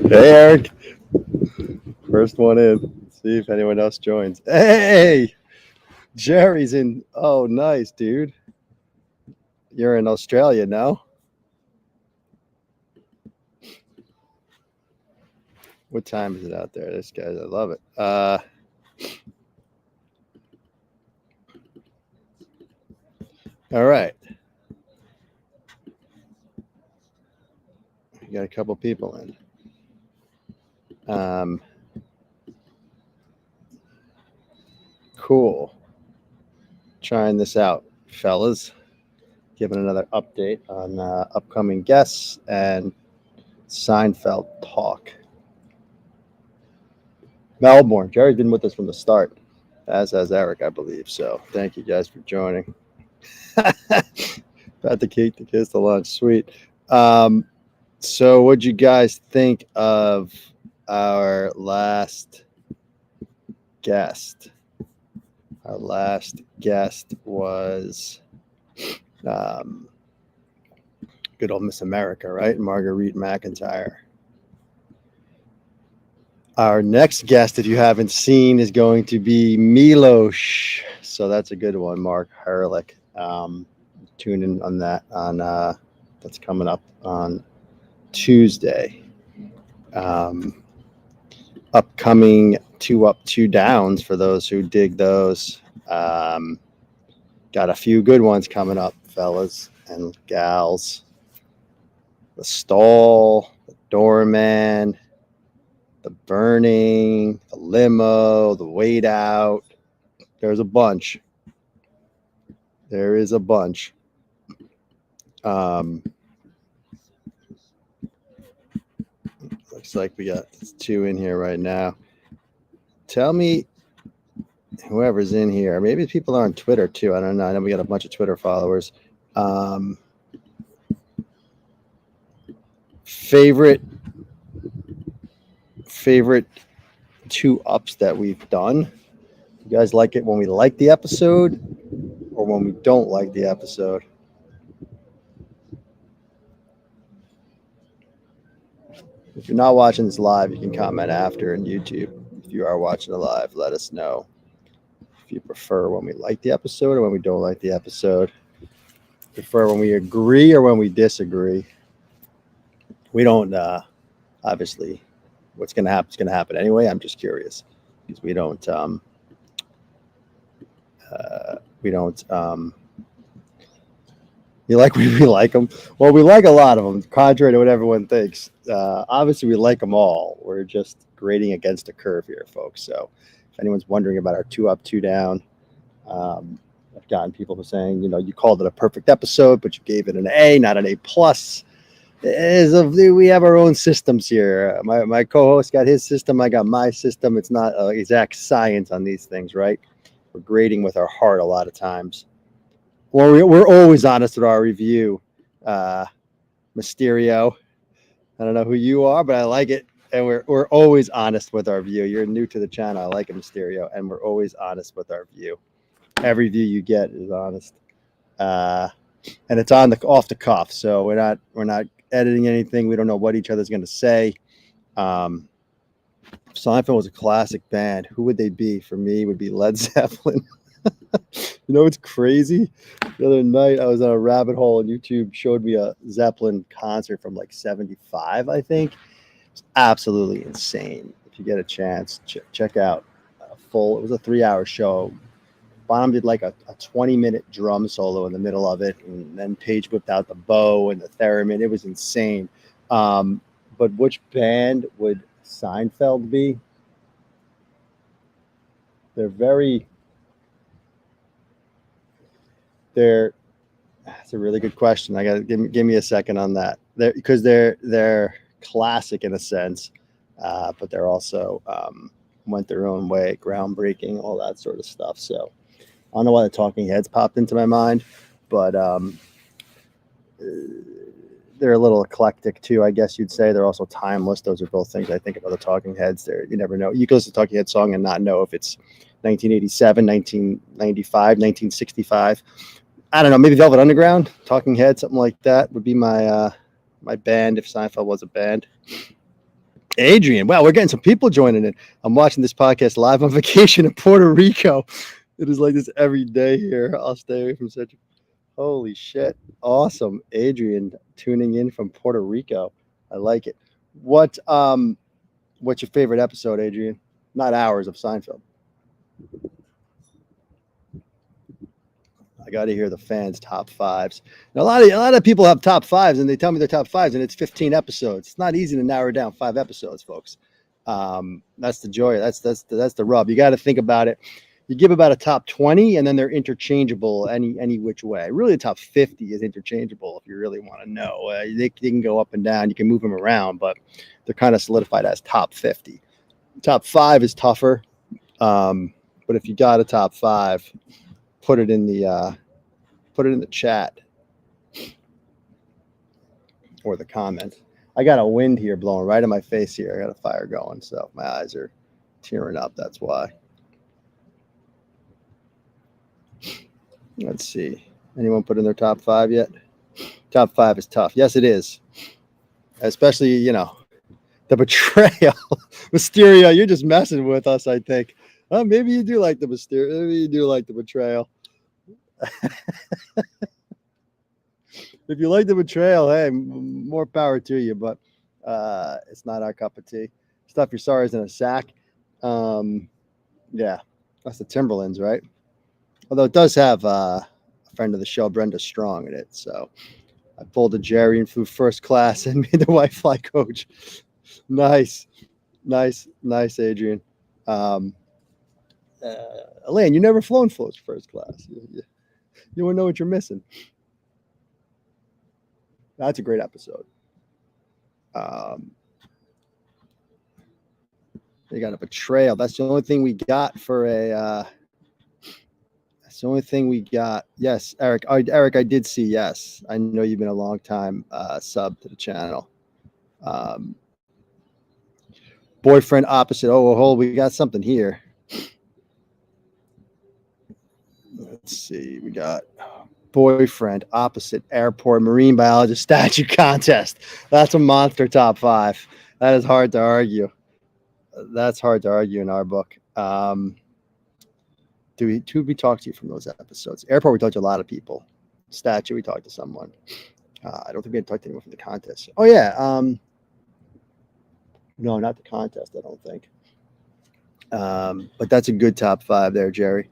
Hey, Eric. First one in. Let's see if anyone else joins. Hey, Jerry's in. Oh, nice, dude. You're in Australia now. What time is it out there? This guy, I love it. All right. We got a couple people in. Cool. Trying this out, fellas. Giving another update on upcoming guests and Seinfeld talk. Melbourne. Jerry's been with us from the start, as has Eric, I believe. So thank you guys for joining. About to cake to kiss the lunch. Sweet. So what'd you guys think of our last guest? Our last guest was good old Miss America, right? Marguerite McIntyre. Our next guest, if you haven't seen, is going to be Milos. So that's a good one, Mark Herlick. Tune in on that that's coming up on Tuesday. Upcoming 2 Up, 2 Downs for those who dig those. Got a few good ones coming up, fellas and gals. The Stall, the Doorman, the Burning, the Limo, the Wait Out. There's a bunch. There is a bunch. Looks like we got 2 in here right now. Tell me, whoever's in here, maybe people are on Twitter too. I don't know. I know we got a bunch of Twitter followers. Favorite 2 ups that we've done. You guys like it when we like the episode or when we don't like the episode? If you're not watching this live, you can comment after in YouTube. If you are watching it live, let us know if you prefer when we like the episode or when we don't like the episode. Prefer when we agree or when we disagree. We don't, obviously, what's going to happen is going to happen anyway. I'm just curious because we don't you like we like them? Well, we like a lot of them, contrary to what everyone thinks. Obviously, we like them all. We're just grading against a curve here, folks. So if anyone's wondering about our 2 Up, 2 Down, I've gotten people saying, you called it a perfect episode, but you gave it an A, not an A+. We have our own systems here. My co-host got his system. I got my system. It's not exact science on these things, right? We're grading with our heart a lot of times. Well, we're always honest with our review. Mysterio. I don't know who you are, but I like it. And we're always honest with our view. You're new to the channel. I like it, Mysterio. And we're always honest with our view. Every view you get is honest. And it's off the cuff. So we're not editing anything. We don't know what each other's going to say. Seinfeld was a classic band. Who would they be? For me, it would be Led Zeppelin. It's crazy. The other night, I was on a rabbit hole, and YouTube showed me a Zeppelin concert from like 75, I think. It's absolutely insane. If you get a chance, check out a full. It was a 3-hour show. Bonham did like a 20-minute drum solo in the middle of it, and then Paige whipped out the bow and the theremin. It was insane. But which band would Seinfeld be? That's a really good question. I got to give me a second on that. Because they're classic in a sense, but they're also went their own way, groundbreaking, all that sort of stuff. So I don't know why the Talking Heads popped into my mind, but they're a little eclectic too, I guess you'd say. They're also timeless. Those are both things I think about the Talking Heads. You never know. You can listen to the Talking Heads song and not know if it's 1987, 1995, 1965. I don't know. Maybe Velvet Underground, Talking Heads, something like that would be my band if Seinfeld was a band. Adrian. Wow, we're getting some people joining in. I'm watching this podcast live on vacation in Puerto Rico. It is like this every day here. I'll stay away from such. Holy shit. Awesome. Adrian tuning in from Puerto Rico. I like it. What's your favorite episode, Adrian? Not ours, of Seinfeld. I got to hear the fans' top fives. Now, a lot of people have top fives, and they tell me their top fives, and it's 15 episodes. It's not easy to narrow down 5 episodes, folks. That's the joy. That's the rub. You got to think about it. You give about a top 20, and then they're interchangeable any which way. Really, the top 50 is interchangeable if you really want to know. They can go up and down. You can move them around, but they're kind of solidified as top 50. Top 5 is tougher, but if you got a top 5, put it in the chat or the comment. I got a wind here blowing right in my face here. I got a fire going, so my eyes are tearing up. That's why. Let's see. Anyone put in their top 5 yet? Top 5 is tough. Yes, it is. Especially, the betrayal. Mysterio, you're just messing with us, I think. Maybe you do like the Mysterio. Maybe you do like the betrayal. If you like the betrayal, hey, more power to you, but it's not our cup of tea. Stuff your sorrows in a sack. Yeah, that's the Timberlands, right? Although it does have a friend of the show, Brenda Strong, in it. So I pulled a Jerry and flew first class and made the white fly coach. Nice, Adrian. Elaine, you never flown first class. You won't know what you're missing. That's a great episode. You got a betrayal. That's the only thing we got for a. That's the only thing we got. Yes, Eric. Eric, I did see. Yes, I know you've been a long time sub to the channel. Boyfriend opposite. Oh, hold. We got something here. Let's see. We got boyfriend opposite airport marine biologist statue contest. That's a monster top 5. That is hard to argue. That's hard to argue in our book. Do we talk to you from those episodes? Airport, we talked to a lot of people. Statue, we talked to someone. I don't think we had talked to anyone from the contest. Oh yeah. No, not the contest. I don't think. But that's a good top 5 there, Jerry.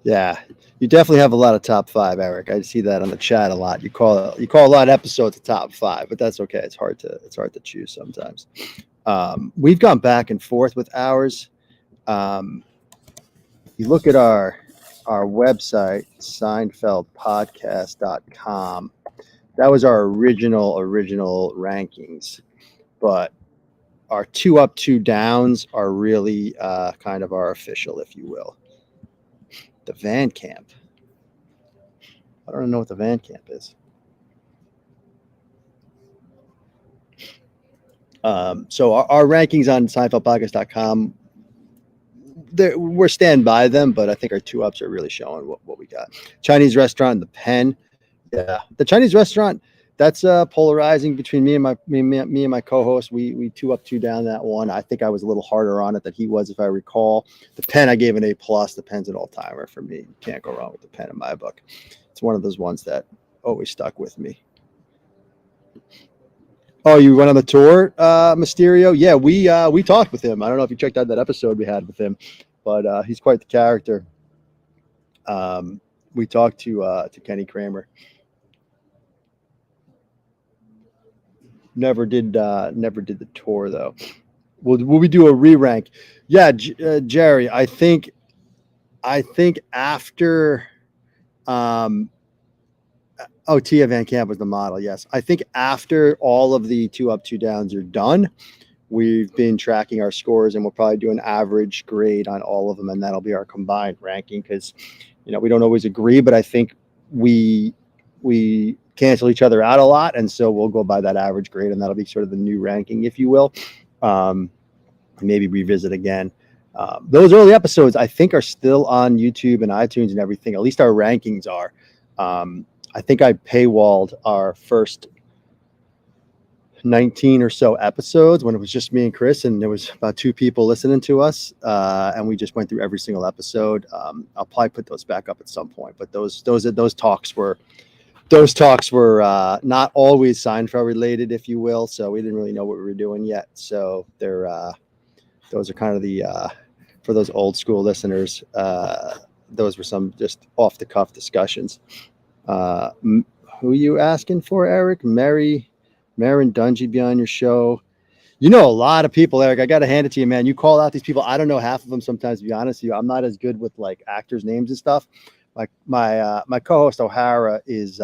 Yeah, you definitely have a lot of top 5, Eric. I see that on the chat a lot. You call a lot of episodes a top 5, but that's okay. It's hard to choose sometimes. We've gone back and forth with ours. You look at our website, SeinfeldPodcast.com. That was our original rankings, but our 2 up, 2 downs are really kind of our official, if you will. The Van Camp. I don't know what the Van Camp is. So our rankings on SeinfeldPodcast.com, we're stand by them, but I think our 2 ups are really showing what we got. Chinese restaurant, the Pen. Yeah, the Chinese restaurant. That's polarizing between me and my co-host. We 2 up, 2 down that one. I think I was a little harder on it than he was, if I recall. The Pen, I gave an A+. The Pen's an all-timer for me. You can't go wrong with the Pen in my book. It's one of those ones that always stuck with me. Oh, you went on the tour, Mysterio? Yeah, we talked with him. I don't know if you checked out that episode we had with him, but he's quite the character. We talked to Kenny Kramer. Never did the tour though. Will we do a re-rank? Yeah, Jerry. I think after. Tia Van Camp was the model. Yes, I think after all of the 2 up, 2 downs are done, we've been tracking our scores, and we'll probably do an average grade on all of them, and that'll be our combined ranking because, we don't always agree, but I think we cancel each other out a lot, and so we'll go by that average grade, and that'll be sort of the new ranking, if you will. Maybe revisit again. Those early episodes, I think, are still on YouTube and iTunes and everything. At least our rankings are. I think I paywalled our first 19 or so episodes when it was just me and Chris, and there was about 2 people listening to us, and we just went through every single episode. I'll probably put those back up at some point, but those talks were not always Seinfeld related, if you will. So we didn't really know what we were doing yet. So those are kind of the for those old school listeners. Those were some just off the cuff discussions. Who are you asking for, Eric? Marin Dungy be on your show. You know a lot of people, Eric. I got to hand it to you, man. You call out these people. I don't know half of them sometimes, to be honest with you. I'm not as good with like actors' names and stuff. Like my co-host O'Hara is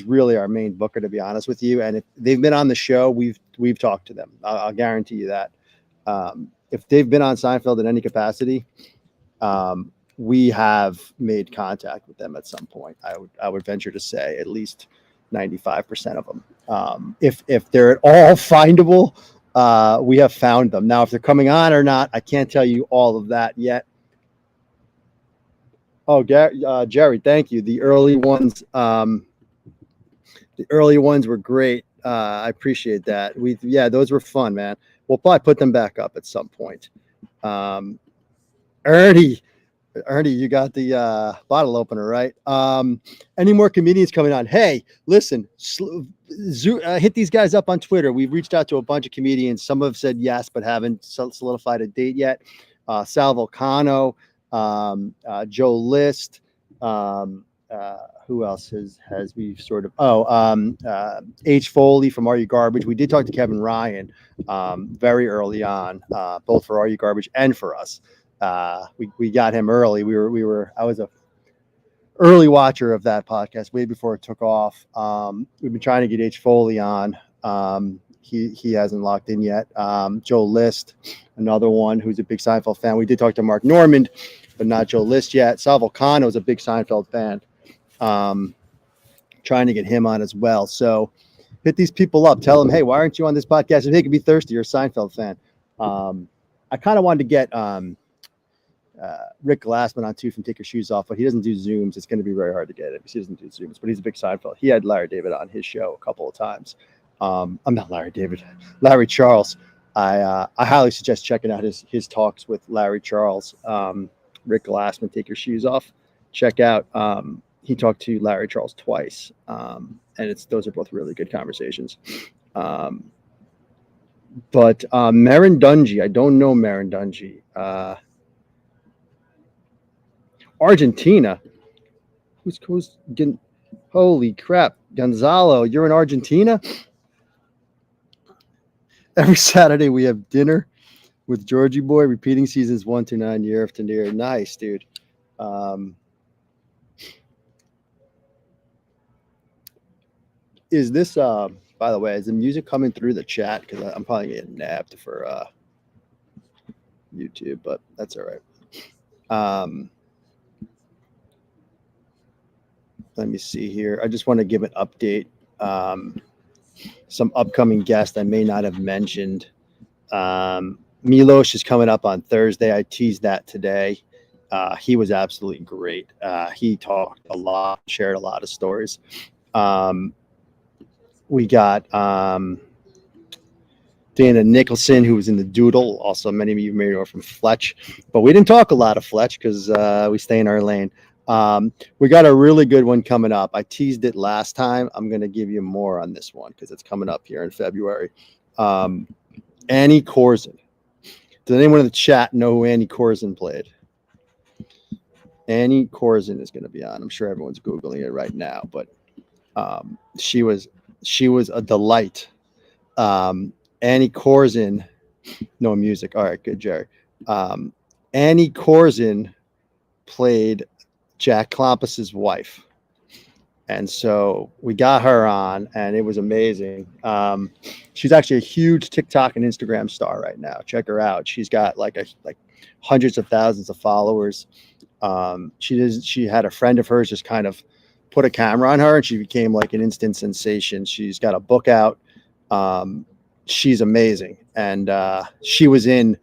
really our main booker, to be honest with you. And if they've been on the show, we've talked to them. I'll guarantee you that. If they've been on Seinfeld in any capacity, we have made contact with them at some point. I would venture to say at least 95% of them. If they're at all findable, we have found them. Now, if they're coming on or not, I can't tell you all of that yet. Oh, Jerry, thank you. The early ones were great. I appreciate that. Those were fun, man. We'll probably put them back up at some point. Ernie, you got the bottle opener, right? Any more comedians coming on? Hey, listen, hit these guys up on Twitter. We've reached out to a bunch of comedians. Some have said yes, but haven't solidified a date yet. Sal Volcano, Joe List. Who else has we sort of? H. Foley from Are You Garbage? We did talk to Kevin Ryan very early on, both for Are You Garbage and for us. We got him early. I was a early watcher of that podcast way before it took off. We've been trying to get H. Foley on. He hasn't locked in yet. Joe List, another one who's a big Seinfeld fan. We did talk to Mark Normand, but not Joe List yet. Sal Volcano is a big Seinfeld fan. Trying to get him on as well. So hit these people up. Tell them, hey, why aren't you on this podcast? If they could be thirsty, you're a Seinfeld fan. I kind of wanted to get Rick Glassman on too from Take Your Shoes Off, but he doesn't do Zooms. It's going to be very hard to get it because he doesn't do Zooms, but he's a big Seinfeld. He had Larry David on his show a couple of times. I'm not Larry David, Larry Charles. I highly suggest checking out his talks with Larry Charles. Rick Glassman, Take Your Shoes Off. Check out. He talked to Larry Charles twice, and those are both really good conversations. But Marin Dungy, I don't know Marin Dungy. Argentina. Who's getting? Holy crap, Gonzalo, you're in Argentina. Every Saturday we have dinner with Georgie Boy, repeating seasons 1 through 9 year after year. Nice, dude. Is this by the way, is the music coming through the chat? Because I'm probably getting nabbed for YouTube, but that's all right. Let me see here. I just want to give an update. Some upcoming guests I may not have mentioned. Milos is coming up on Thursday. I teased that today. He was absolutely great. He talked a lot, shared a lot of stories. We got Dana Nicholson, who was in The Doodle. Also, many of you may know from Fletch. But we didn't talk a lot of Fletch because we stay in our lane. We got a really good one coming up. I teased it last time. I'm going to give you more on this one because it's coming up here in February. Annie Corzin. Does anyone in the chat know who Annie Corzin played? Annie Corzin is going to be on. I'm sure everyone's Googling it right now, but she was a delight. Annie Corzin, no music. All right, good, Jerry. Annie Corzin played Jack Klompus's wife. And so we got her on, and it was amazing. She's actually a huge TikTok and Instagram star right now. Check her out. She's got like hundreds of thousands of followers. She had a friend of hers just kind of put a camera on her, and she became like an instant sensation. She's got a book out. She's amazing. And she was in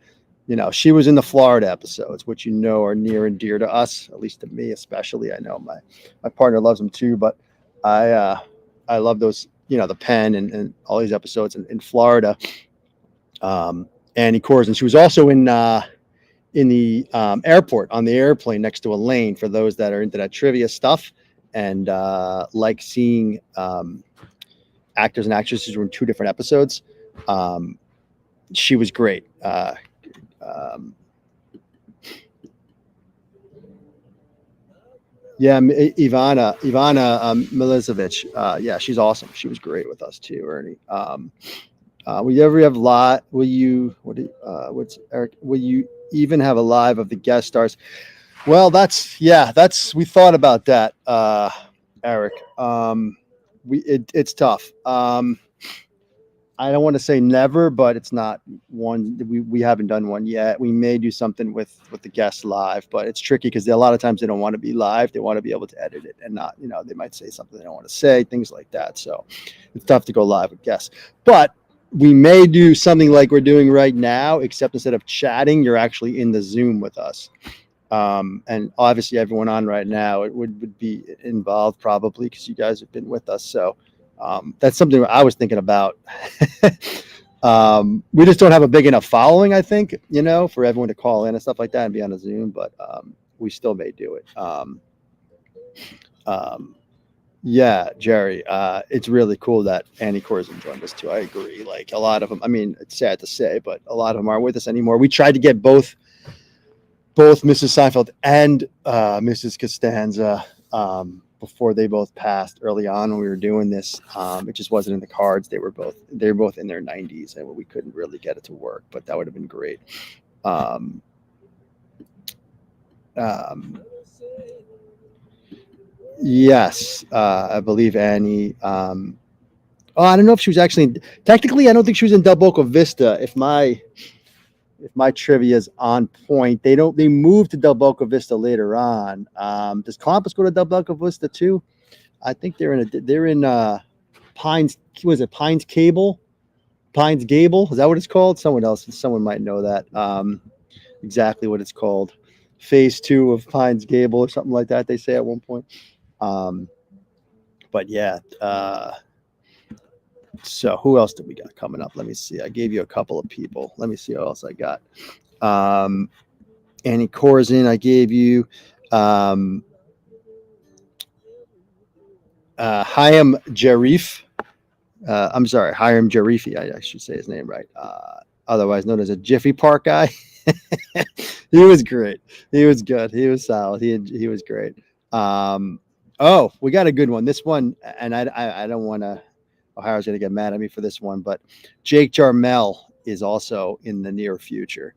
the Florida episodes, which are near and dear to us, at least to me especially. I know my partner loves them too, but I I love those, the Pen and all these episodes in Florida. Annie Corson. She was also in the airport on the airplane next to Elaine. For those that are into that trivia stuff and like seeing actors and actresses who were in two different episodes, she was great. Um, yeah, Ivana Milicevic. Yeah, she's awesome. She was great with us too, Ernie. Will you ever have live? Will you? What's Eric? Will you even have a live of the guest stars? Well, that's we thought about that, Eric. It's tough. I don't want to say never, but it's not one we haven't done one yet. We may do something with the guests live, but it's tricky because a lot of times they don't want to be live. They want to be able to edit it and not, they might say something they don't want to say, things like that. So it's tough to go live with guests. But we may do something like we're doing right now, except instead of chatting, you're actually in the Zoom with us. And obviously everyone on right now, it would be involved probably because you guys have been with us. So that's something I was thinking about. We just don't have a big enough following, I think, for everyone to call in and stuff like that and be on a Zoom, but we still may do it. Yeah, Jerry, it's really cool that Annie Corson joined us too. I agree. Like a lot of them, I mean, it's sad to say, but a lot of them aren't with us anymore. We tried to get both Mrs. Seinfeld and Mrs. Costanza before they both passed early on when we were doing this. It just wasn't in the cards. They were both in their 90s, and we couldn't really get it to work, but that would have been great. Yes, I believe Annie. I don't know if she was actually technically. I don't think she was in Del Boca Vista. If my trivia is on point, they moved to Del Boca Vista later on. Does Columbus go to Del Boca Vista too? I think they're in Pines. Was it Pines Gable? Is that what it's called? Someone might know that. Exactly what it's called. Phase 2 of Pines Gable or something like that. They say at one point. But yeah. So who else did we got coming up? Let me see. I gave you a couple of people. Let me see what else I got. Annie Corson, I gave you. Chaim Jarif. I'm sorry, Hiram Jarifi. I should say his name right. Otherwise known as a Jiffy Park guy. He was great. He was good. He was solid. He was great. We got a good one. This one, and I don't want to. O'Hara's going to get mad at me for this one, but Jake Jarmel is also in the near future.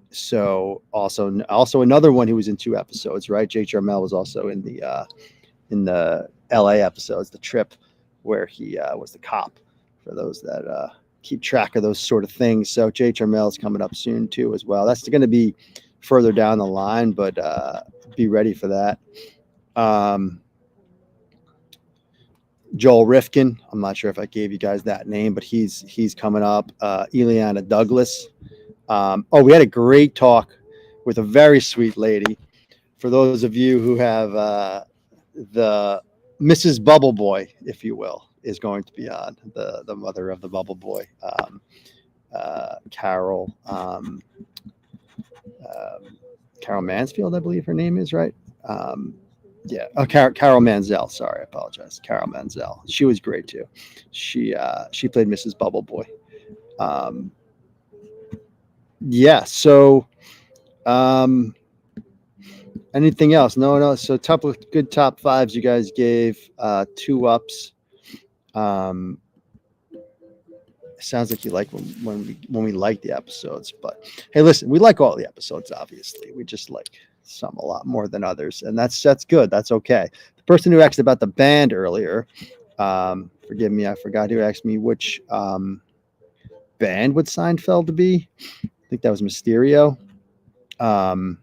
So also another one who was in 2 episodes, right? Jake Jarmel was also in the LA episodes, the trip where he was the cop, for those that keep track of those sort of things. So Jake Jarmel is coming up soon too, as well. That's going to be further down the line, but be ready for that. Joel Rifkin. I'm not sure if I gave you guys that name, but he's coming up. Ileana Douglas. We had a great talk with a very sweet lady. For those of you who have the Mrs. Bubble Boy, if you will, is going to be on, the mother of the Bubble Boy, Carol Mansfield, I believe her name is, right? Yeah. Oh, Carol Manzel. Sorry, I apologize. Carol Manzel. She was great too. She played Mrs. Bubble Boy. Yeah. So, anything else? No. So, good top 5s you guys gave. 2 ups. Sounds like you like when we like the episodes, but hey, listen, we like all the episodes. Obviously, we just like some a lot more than others, and that's good. That's okay. The person who asked about the band earlier, forgive me, I forgot who asked me which band would Seinfeld be. I think that was Mysterio. I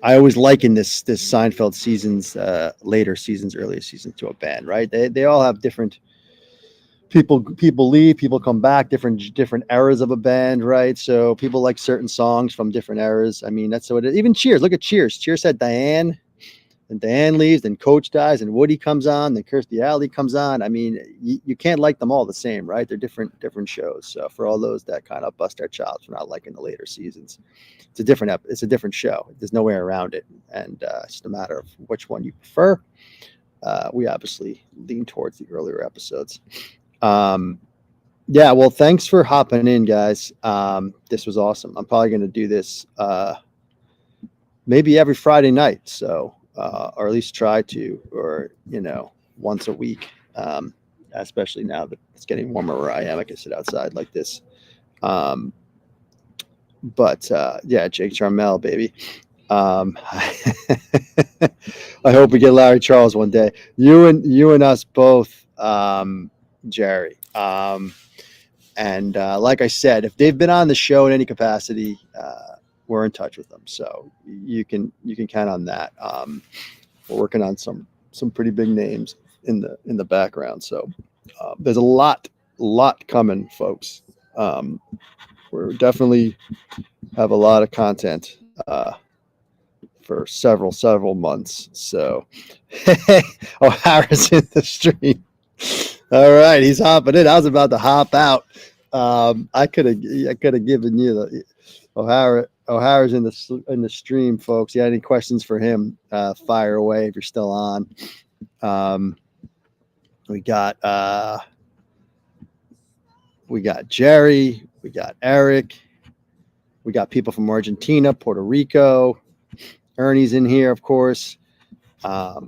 always liken this Seinfeld seasons, later seasons, earlier seasons, to a band, right? They all have different people leave, people come back, different eras of a band, right? So people like certain songs from different eras. I mean, that's what it is. Even Cheers. Look at Cheers. Cheers had Diane, and Diane leaves, then Coach dies, and Woody comes on, then Kirstie Alley comes on. I mean, you can't like them all the same, right? They're different shows. So for all those that kind of bust our chops for not liking the later seasons, it's a different show. There's no way around it, and it's just a matter of which one you prefer. We obviously lean towards the earlier episodes. Yeah, well, thanks for hopping in, guys. This was awesome. I'm probably going to do this maybe every Friday night, so or at least try to, or once a week. Especially now that it's getting warmer where I am, I can sit outside like this. But yeah, Jake Charmel, baby. I hope we get Larry Charles one day. You and us both, Jerry. And like I said, if they've been on the show in any capacity, we're in touch with them. So you can count on that. We're working on some pretty big names in the background. So there's a lot coming, folks. We're definitely have a lot of content for several months. So O'Hara's in the stream. All right, he's hopping in. I was about to hop out. I could have given you the O'Hara's in the stream, folks. You had any questions for him? Fire away if you're still on. We got Jerry. We got Eric. We got people from Argentina, Puerto Rico. Ernie's in here, of course. All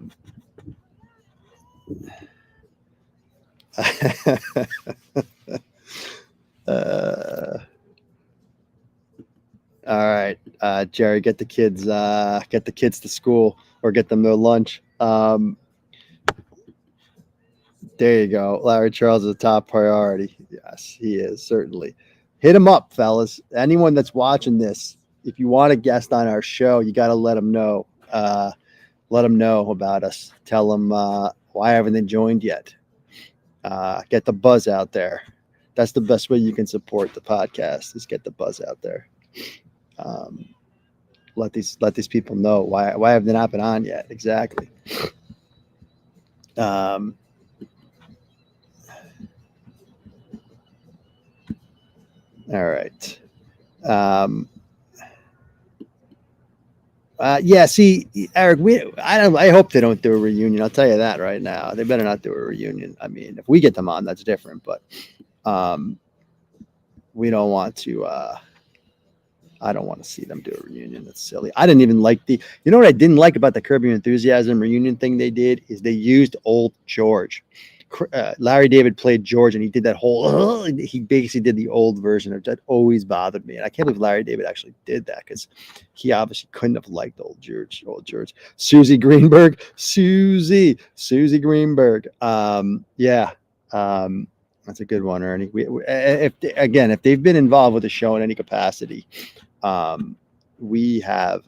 right, Jerry, get the kids to school or get them their lunch. There you go. Larry Charles is a top priority. Yes, he is, certainly. Hit him up, fellas. Anyone that's watching this, if you want a guest on our show, you got to let them know. Let them know about us. Tell them why haven't they joined yet. Get the buzz out there. That's the best way you can support the podcast, is get the buzz out there. Let these people know why have they not been on yet. Exactly. All right. Yeah. See, Eric, I hope they don't do a reunion. I'll tell you that right now. They better not do a reunion. I mean, if we get them on, that's different. But we don't want to. I don't want to see them do a reunion. That's silly. I didn't even like You know what I didn't like about the Curb Your Enthusiasm reunion thing they did is they used old George. Larry David played George, and he did that whole. He basically did the old version of that. Always bothered me, and I can't believe Larry David actually did that, because he obviously couldn't have liked old George. Susie Greenberg. Yeah. That's a good one, Ernie. If they've been involved with the show in any capacity, we have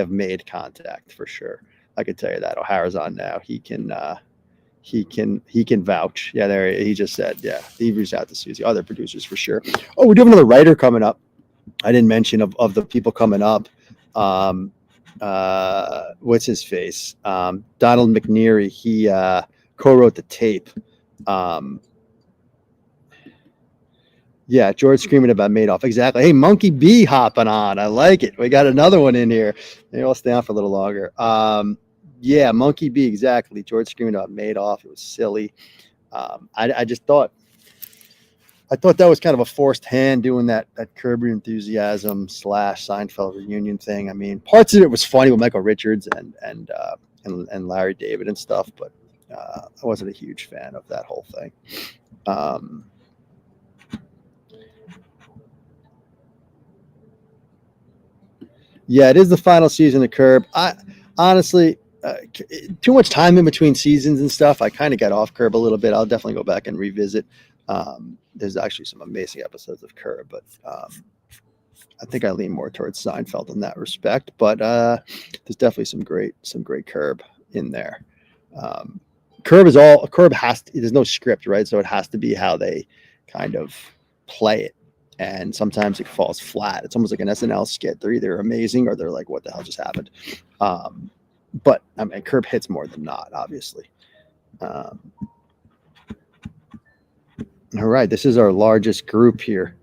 made contact for sure. I can tell you that. O'Hara's on now. He can vouch. Yeah, there he just said. Yeah, he reached out to Susie. Other producers for sure. Oh, we do have another writer coming up. I didn't mention of the people coming up. What's his face? Donald McNeary. He co-wrote the tape. Yeah, George screaming about Madoff. Exactly. Hey, Monkey B hopping on. I like it. We got another one in here. Maybe I'll stay on for a little longer. Yeah, Monkey B, exactly. George screaming about Madoff. It was silly. I thought that was kind of a forced hand doing that Curb Your Enthusiasm / Seinfeld reunion thing. I mean, parts of it was funny with Michael Richards and Larry David and stuff, but I wasn't a huge fan of that whole thing. Yeah, it is the final season of Curb. I honestly, too much time in between seasons and stuff. I kind of got off Curb a little bit. I'll definitely go back and revisit. There's actually some amazing episodes of Curb, but I think I lean more towards Seinfeld in that respect. But there's definitely some great Curb in there. Curb has to, there's no script, right? So it has to be how they kind of play it. and sometimes it falls flat. It's almost like an SNL skit. They're either amazing or they're like, what the hell just happened? But I mean, Curb hits more than not, obviously. Um, all right, this is our largest group here.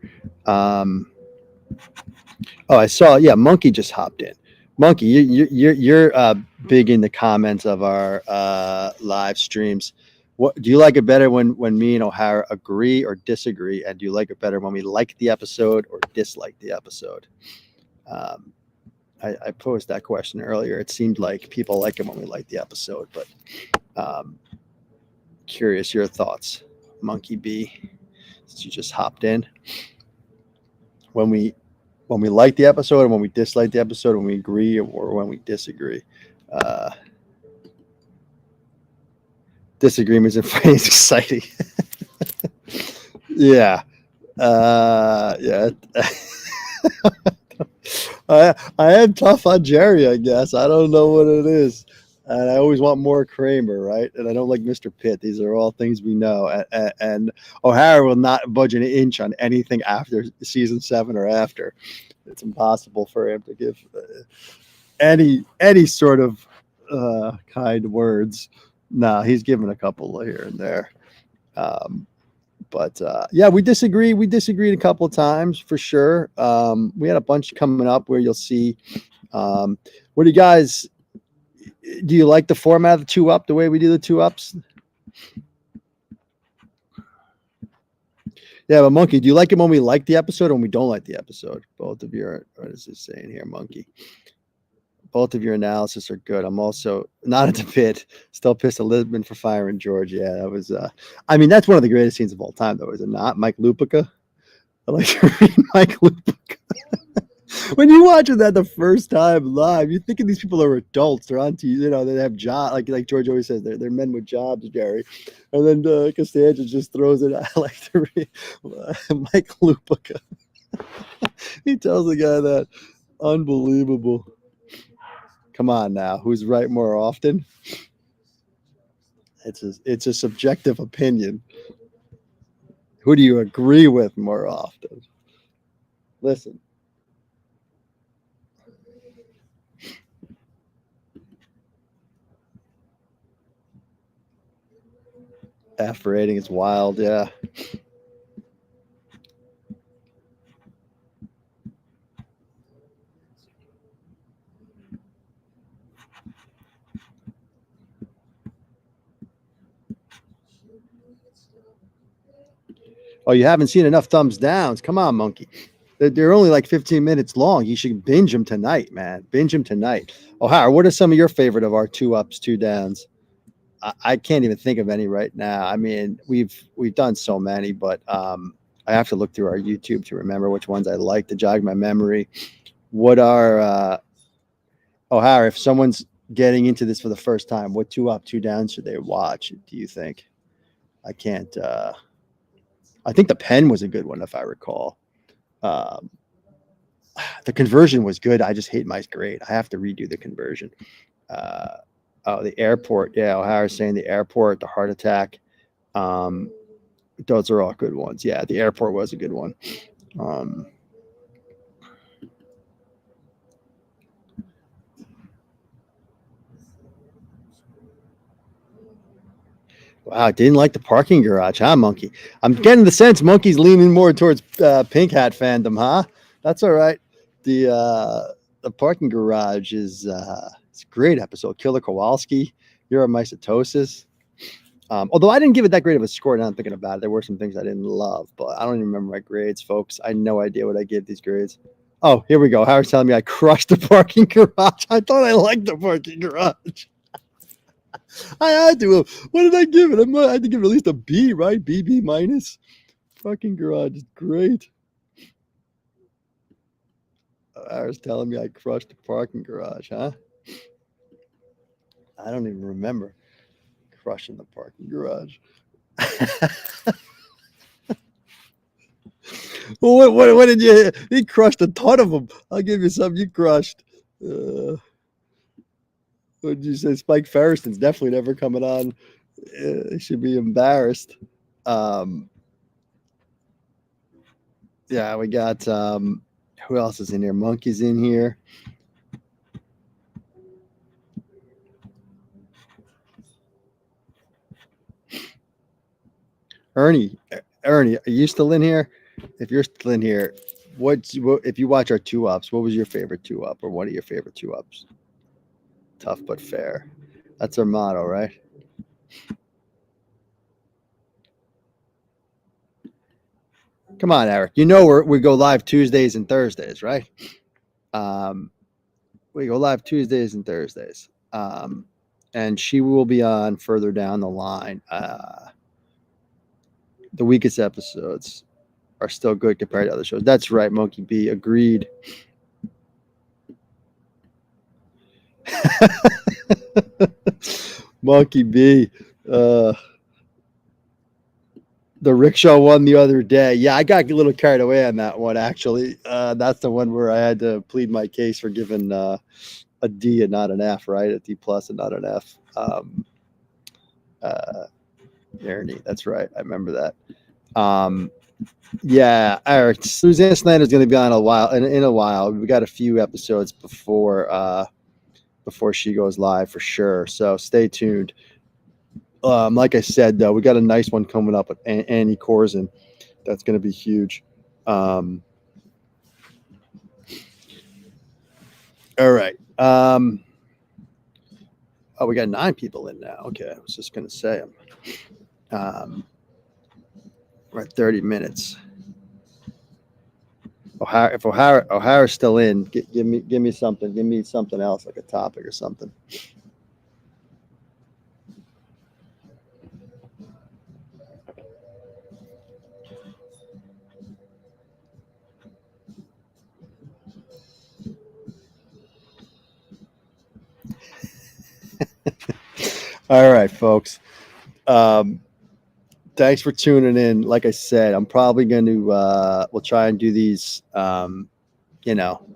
Oh, I saw. Yeah, Monkey just hopped in. Monkey, you're big in the comments of our live streams. What do you like it better when me and O'Hara agree or disagree? And do you like it better when we like the episode or dislike the episode? Um, I posed that question earlier. It seemed like people like it when we like the episode, but curious your thoughts, Monkey B, since you just hopped in. When we like the episode and when we dislike the episode, when we agree or when we disagree. Disagreements and fighting exciting. Yeah. Yeah. I am tough on Jerry, I guess. I don't know what it is. And I always want more Kramer, right? And I don't like Mr. Pitt. These are all things we know. And O'Hara will not budge an inch on anything after season 7 or after. It's impossible for him to give any sort of kind words. No, he's given a couple here and there. But yeah, we disagree. We disagreed a couple of times for sure. We had a bunch coming up where you'll see. What do you guys? Do you like the format of the 2-up, the way we do the 2-ups? Yeah, but Monkey, do you like it when we like the episode or when we don't like the episode? Both of your, what is it saying here, Monkey? Both of your analysis are good. I'm also not at the pit. Still pissed at Lisbon for firing George. Yeah, that was. I mean, that's one of the greatest scenes of all time, though, is it not? Mike Lupica. I like to read Mike Lupica. When you watch that the first time live, you're thinking these people are adults. They're on TV. You know, they have jobs. Like George always says, they're men with jobs, Jerry. And then Costanza just throws it. I like to read Mike Lupica. He tells the guy that. Unbelievable. Come on now, who's right more often? It's a subjective opinion. Who do you agree with more often? Listen. F rating is wild, yeah. Oh, you haven't seen enough thumbs downs. Come on, Monkey. They're only like 15 minutes long. You should binge them tonight, man. Binge them tonight. O'Hara, what are some of your favorite of our 2-ups, 2-downs? I can't even think of any right now. I mean, we've done so many, but I have to look through our YouTube to remember which ones I like to jog my memory. What are O'Hara? If someone's getting into this for the first time, what 2-up, 2-downs should they watch? Do you think? I can't. I think the pen was a good one, if I recall. The conversion was good. I just hate my grade. I have to redo the conversion. Oh, the airport. Yeah, O'Hara's saying the airport, the heart attack. Those are all good ones. Yeah, the airport was a good one. Wow, I didn't like the parking garage, huh, Monkey? I'm getting the sense Monkey's leaning more towards Pink Hat fandom, huh? That's all right. The parking garage is it's a great episode. Killer Kowalski, Uromycetosis. Although I didn't give it that great of a score, now I'm thinking about it. There were some things I didn't love, but I don't even remember my grades, folks. I had no idea what I gave these grades. Oh, here we go. Howard's telling me I crushed the parking garage. I thought I liked the parking garage. I had to. What did I give it? I had to give it at least a B, right? B minus. Fucking garage is great. Howard's telling me I crushed the parking garage, huh? I don't even remember crushing the parking garage. Well, what did you? He crushed a ton of them. I'll give you some. You crushed. What did you say? Spike Ferriston's definitely never coming on. He should be embarrassed. Yeah, we got who else is in here? Monkey's in here. Ernie, Ernie, are you still in here? If you're still in here, what if you watch our two ups? What was your favorite two up, or one of your favorite two ups? Tough but fair. That's our motto, right? Come on, Eric. You know we go live Tuesdays and Thursdays, right? Um, we go live Tuesdays and Thursdays. And she will be on further down the line. The weakest episodes are still good compared to other shows. That's right, Monkey B. Agreed. Monkey B. The rickshaw one the other day. Yeah, I got a little carried away on that one, actually. That's the one where I had to plead my case for giving a D and not an F, right? A D plus and not an F. Ernie, that's right. I remember that. Yeah, Eric, Suzanne Snyder's going to be on a while. In a while, we got a few episodes before she goes live for sure. So stay tuned. Like I said, though, we got a nice one coming up with Annie Corzin. That's going to be huge. All right. We got 9 people in now. Okay, I was just going to say them. We're at 30 minutes. If O'Hara's still in, give me something. Give me something else, like a topic or something. All right, folks. Thanks for tuning in. Like I said, I'm probably going to we'll try and do these a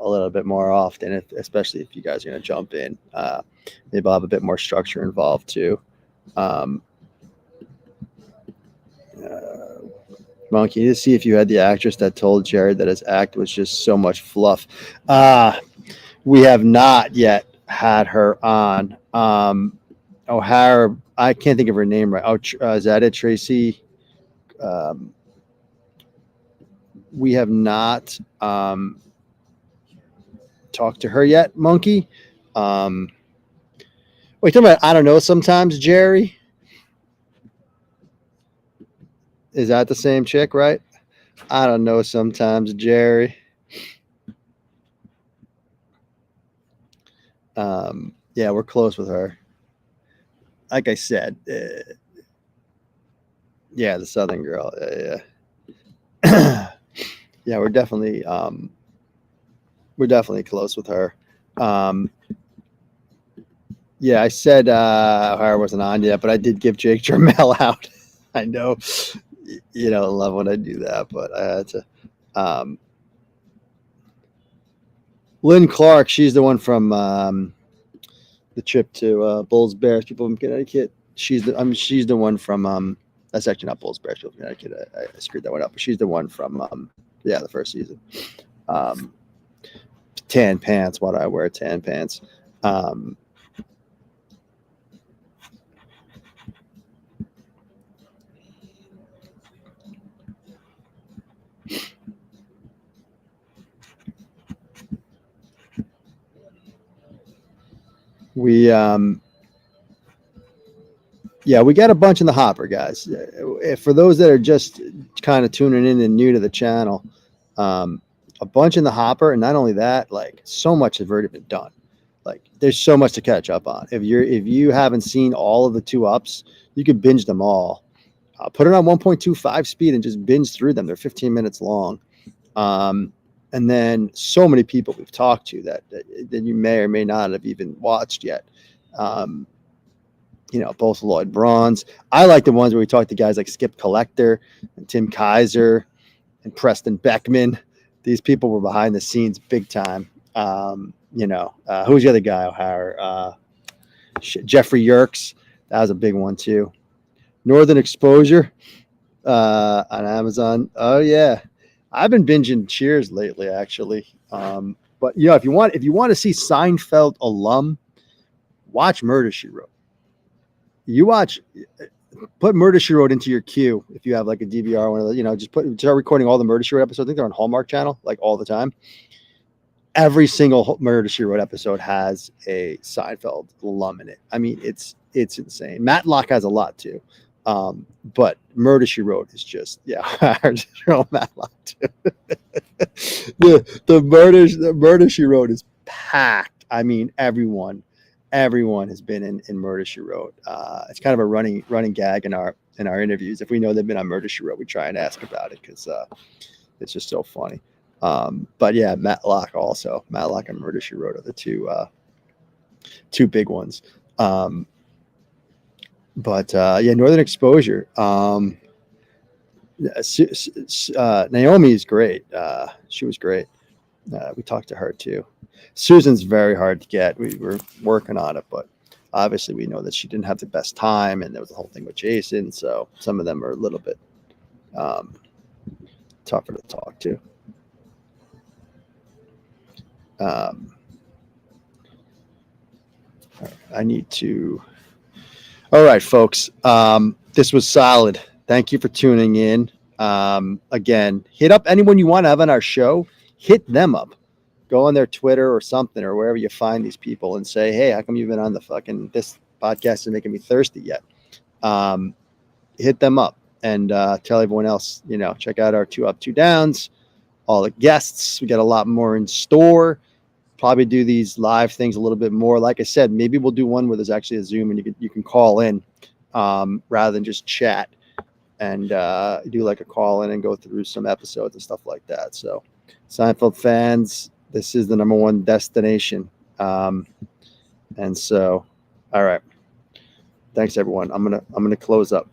little bit more often, especially if you guys are going to jump in. Maybe I'll have a bit more structure involved too. Monkey, to see if you had the actress that told Jared that his act was just so much fluff. We have not yet had her on. O'Hara, I can't think of her name right. Oh, is that it, Tracy? We have not talked to her yet, Monkey. Wait, talking about I don't know sometimes, Jerry? Is that the same chick, right? I don't know sometimes, Jerry. Yeah, we're close with her. Like I said, yeah, the Southern girl. Yeah. Yeah, we're definitely close with her. Yeah, I said O'Hara wasn't on yet, but I did give Jake Jermel out. I know, I love when I do that, but I had to. Lynn Clark, she's the one from the trip to Bulls Bears, people from Connecticut. She's the one from that's actually not Bulls Bears, people from Connecticut. I screwed that one up, but she's the one from the first season. Tan pants. Why do I wear tan pants? We we got a bunch in the hopper, guys. For those that are just kind of tuning in and new to the channel, a bunch in the hopper, and not only that, like so much has already been done. Like there's so much to catch up on. If you haven't seen all of the two ups, you could binge them all. Put it on 1.25 speed and just binge through them. They're 15 minutes long. And then so many people we've talked to that you may or may not have even watched yet. Both Lloyd Bronze. I like the ones where we talk to guys like Skip Collector and Tim Kaiser and Preston Beckman. These people were behind the scenes big time. Who's the other guy, O'Hara? Jeffrey Yerkes. That was a big one too. Northern Exposure on Amazon. Oh yeah. I've been binging Cheers lately, actually. But you know, if you want to see Seinfeld alum, watch Murder She Wrote. You watch, put Murder She Wrote into your queue if you have like a DVR, one of the, you know, just start recording all the Murder She Wrote episodes. I think they're on Hallmark Channel like all the time. Every single Murder She Wrote episode has a Seinfeld alum in it. I mean, it's insane. Matlock has a lot too. But Murder She Wrote is just, yeah, Matlock too. The Murder She Wrote is packed. I mean, everyone has been in Murder She Wrote. It's kind of a running gag in our interviews. If we know they've been on Murder She Wrote, we try and ask about it because it's just so funny. But yeah, Matlock and Murder She Wrote are the two big ones. But yeah, Northern Exposure. Naomi is great. She was great. We talked to her too. Susan's very hard to get. We were working on it, but obviously we know that she didn't have the best time, and there was a whole thing with Jason. So some of them are a little bit tougher to talk to. I need to. All right, folks. This was solid. Thank you for tuning in. Again, hit up anyone you want to have on our show. Hit them up. Go on their Twitter or something or wherever you find these people and say, hey, how come you've been on this podcast is making me thirsty yet? Hit them up and tell everyone else, you know, check out our 2 Up, 2 Downs, all the guests. We got a lot more in store. Probably do these live things a little bit more. Like I said, maybe we'll do one where there's actually a Zoom and you can call in rather than just chat and do like a call in and go through some episodes and stuff like that. So Seinfeld fans, this is the #1 destination. And so, all right. Thanks everyone. I'm going to close up.